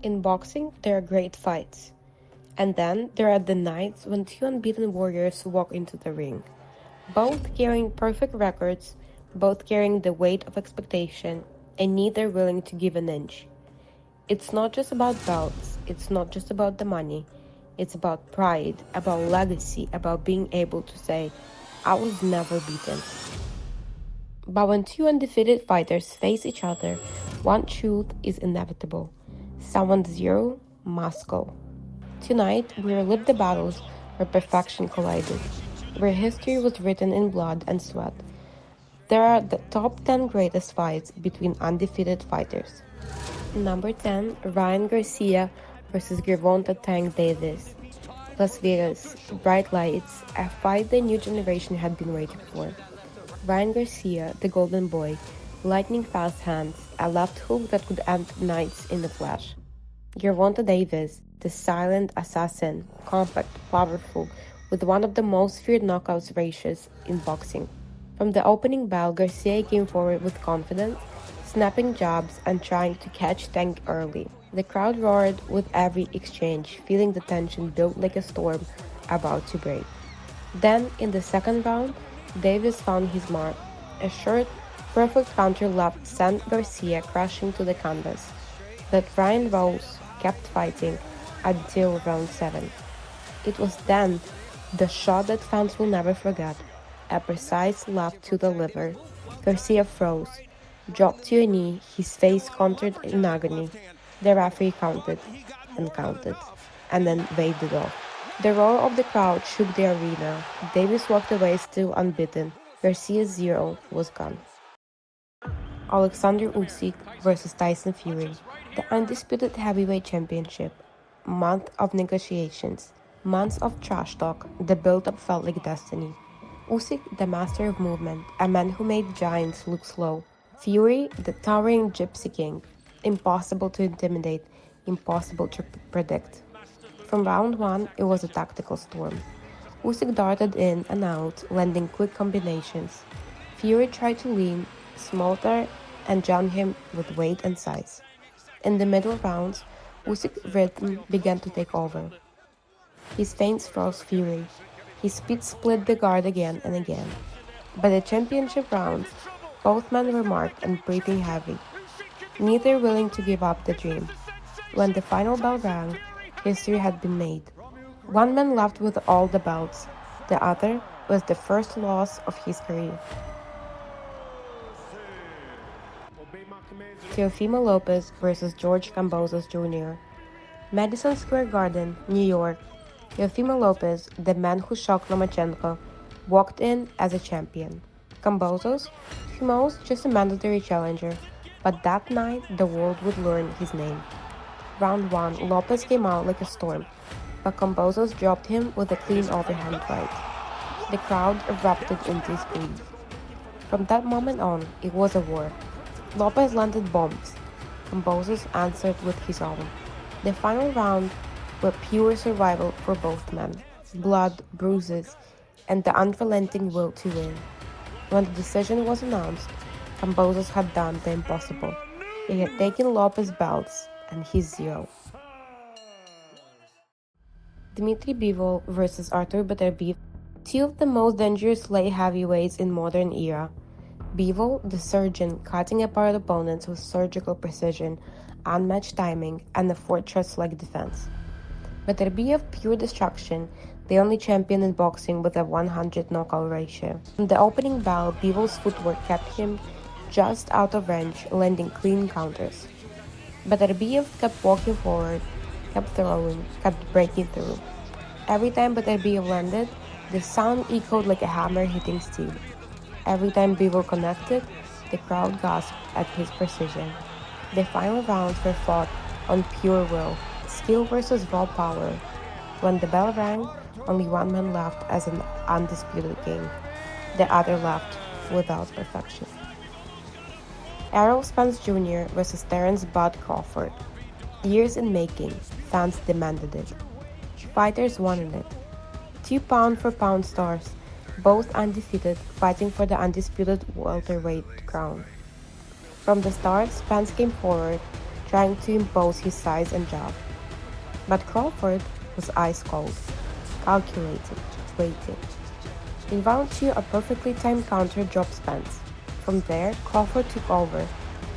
In boxing, there are great fights. And then there are the nights when two unbeaten warriors walk into the ring, both carrying perfect records, both carrying the weight of expectation, and neither willing to give an inch. It's not just about belts, it's not just about the money, it's about pride, about legacy, about being able to say, I was never beaten. But when two undefeated fighters face each other, one truth is inevitable. Someone's zero must go. Tonight, we relive the battles where perfection collided, where history was written in blood and sweat. There are the top 10 greatest fights between undefeated fighters. Number 10, Ryan Garcia versus Gervonta Tank Davis. Las Vegas, bright lights, a fight the new generation had been waiting for. Ryan Garcia, the golden boy, lightning fast hands, a left hook that could end nights in a flash. Gervonta Davis, the silent assassin, compact, powerful, with one of the most feared knockouts ratios in boxing. From the opening bell, Garcia came forward with confidence, snapping jabs and trying to catch Tank early. The crowd roared with every exchange, feeling the tension build like a storm about to break. Then, in the second round, Davis found his mark. A short, perfect counter left sent Garcia crashing to the canvas. But Ryan Rose kept fighting until round 7. It was then the shot that fans will never forget. A precise left to the liver. Garcia froze, dropped to a knee, his face contorted in agony. The referee counted, and then waved it off. The roar of the crowd shook the arena. Davis walked away still unbeaten. Garcia's zero was gone. Alexander Usyk versus Tyson Fury. The undisputed heavyweight championship. Month of negotiations. Months of trash talk. The build-up felt like destiny. Usyk, the master of movement, a man who made giants look slow. Fury, the towering gypsy king. Impossible to intimidate, impossible to predict. From round 1, it was a tactical storm. Usyk darted in and out, landing quick combinations. Fury tried to lean, smother, and jam him with weight and size. In the middle rounds, Usyk's rhythm began to take over. His feints froze Fury. His speed split the guard again and again. By the championship rounds, both men were marked and breathing heavy, neither willing to give up the dream. When the final bell rang, history had been made. One man left with all the belts. The other was the first loss of his career. Teofimo Lopez versus George Kambosos Jr. Madison Square Garden, New York. Teofimo Lopez, the man who shocked Lomachenko, walked in as a champion. Kambosos, he was just a mandatory challenger, but that night the world would learn his name. Round 1, Lopez came out like a storm, but Kambosos dropped him with a clean overhand right. The crowd erupted into disbelief. From that moment on, it was a war. Lopez landed bombs. Kambosos answered with his own. The final round were pure survival for both men. Blood, bruises, and the unrelenting will to win. When the decision was announced, Kambosos had done the impossible. He had taken Lopez's belts and his zero. Dmitry Bivol versus Artur Beterbiev, two of the most dangerous light heavyweights in modern era. Bivol, the surgeon, cutting apart opponents with surgical precision, unmatched timing, and a fortress-like defense. Beterbiev, pure destruction, the only champion in boxing with a 100 knockout ratio. In the opening bell, Bivol's footwork kept him just out of range, landing clean counters. Beterbiev kept walking forward, kept throwing, kept breaking through. Every time Beterbiev landed, the sound echoed like a hammer hitting steel. Every time Bivol connected, the crowd gasped at his precision. The final rounds were fought on pure will, skill versus raw power. When the bell rang, only one man left as an undisputed king. The other left without perfection. Errol Spence Jr. versus Terence Bud Crawford. Years in making, fans demanded it. Fighters wanted it. 2 pound-for-pound stars, both undefeated, fighting for the undisputed welterweight crown. From the start, Spence came forward, trying to impose his size and jab. But Crawford was ice cold, calculated, waiting. In round 2, a perfectly timed counter dropped Spence. From there, Crawford took over,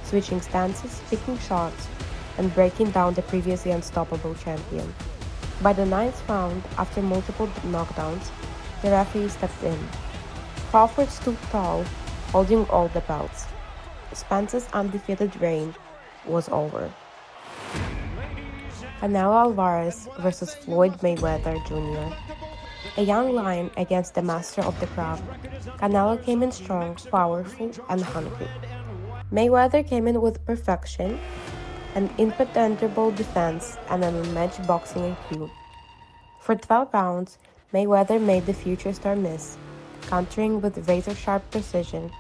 switching stances, picking shots, and breaking down the previously unstoppable champion. By the 9th round, after multiple knockdowns, the referee stepped in. Crawford stood tall, holding all the belts. Spence's undefeated reign was over. Canelo Alvarez versus Floyd Mayweather Jr. A young lion against the master of the craft, Canelo came in strong, powerful, and hungry. Mayweather came in with perfection, an impenetrable defense, and an unmatched boxing IQ. For 12 rounds, Mayweather made the future star miss, countering with razor-sharp precision.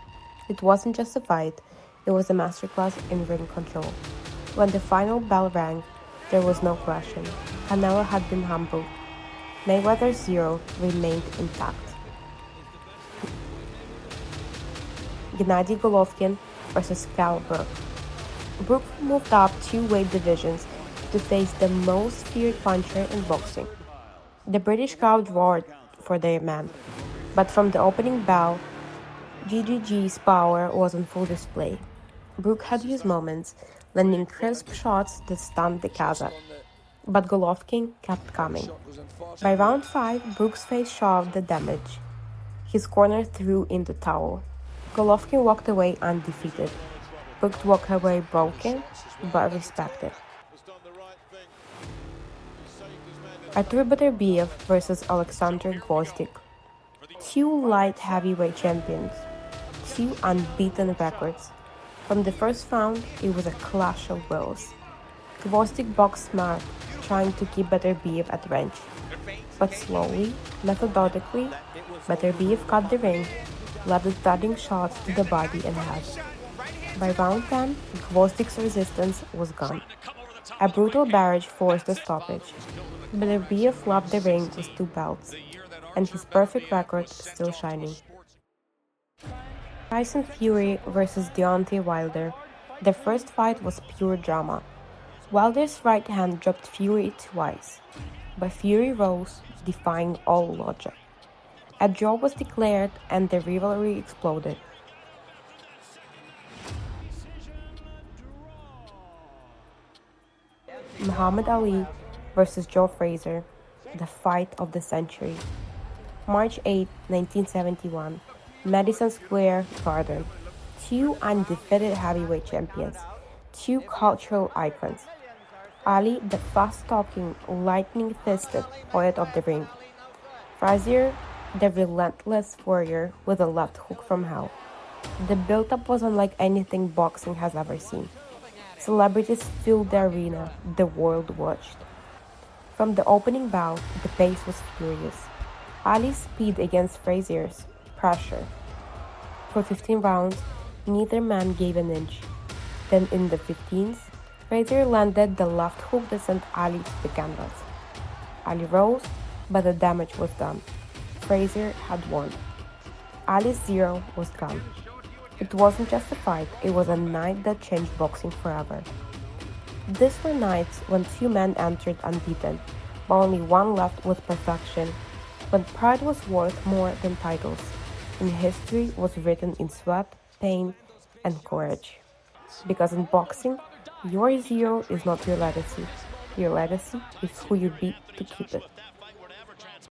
It wasn't just a fight, it was a masterclass in ring control. When the final bell rang, there was no question. Canelo had been humbled. Mayweather's zero remained intact. Gennady Golovkin versus Kell Brook. Brook moved up 2 weight divisions to face the most feared puncher in boxing. The British crowd roared for their man, but from the opening bell, GGG's power was on full display. Brook had his moments, landing crisp shots that stunned the Kazakh, but Golovkin kept coming. By round 5, Brook's face showed the damage. His corner threw in the towel. Golovkin walked away undefeated. Brook walked away broken, but respected. Artur Beterbiev versus Alexander Gvozdyk. 2 light heavyweight champions, 2 unbeaten records. From the first round, it was a clash of wills. Gvozdyk boxed smart, trying to keep Beterbiev at range. But slowly, methodically, Beterbiev cut the ring, leveled thudding shots to the body and head. By round 10, Gvozdyk's resistance was gone. A brutal barrage forced a stoppage. Beterbiev left the ring with 2 belts, and his perfect record still shining. Tyson Fury versus Deontay Wilder. The first fight was pure drama. Wilder's right hand dropped Fury twice, but Fury rose, defying all logic. A draw was declared and the rivalry exploded. Muhammad Ali versus Joe Frazier, the fight of the century. March 8, 1971, Madison Square Garden. 2 undefeated heavyweight champions, 2 cultural icons. Ali, the fast-talking, lightning-fisted poet of the ring. Frazier, the relentless warrior with a left hook from hell. The build-up was unlike anything boxing has ever seen. Celebrities filled the arena, the world watched. From the opening bout, the pace was furious. Ali's speed against Frazier's pressure. For 15 rounds, neither man gave an inch. Then in the 15th, Frazier landed the left hook that sent Ali to the canvas. Ali rose, but the damage was done. Frazier had won. Ali's zero was gone. It wasn't just a fight, it was a night that changed boxing forever. These were nights when 2 men entered unbeaten, but only one left with perfection, when pride was worth more than titles, and history was written in sweat, pain, and courage. Because in boxing, your zero is not your legacy. Your legacy is who you beat to keep it.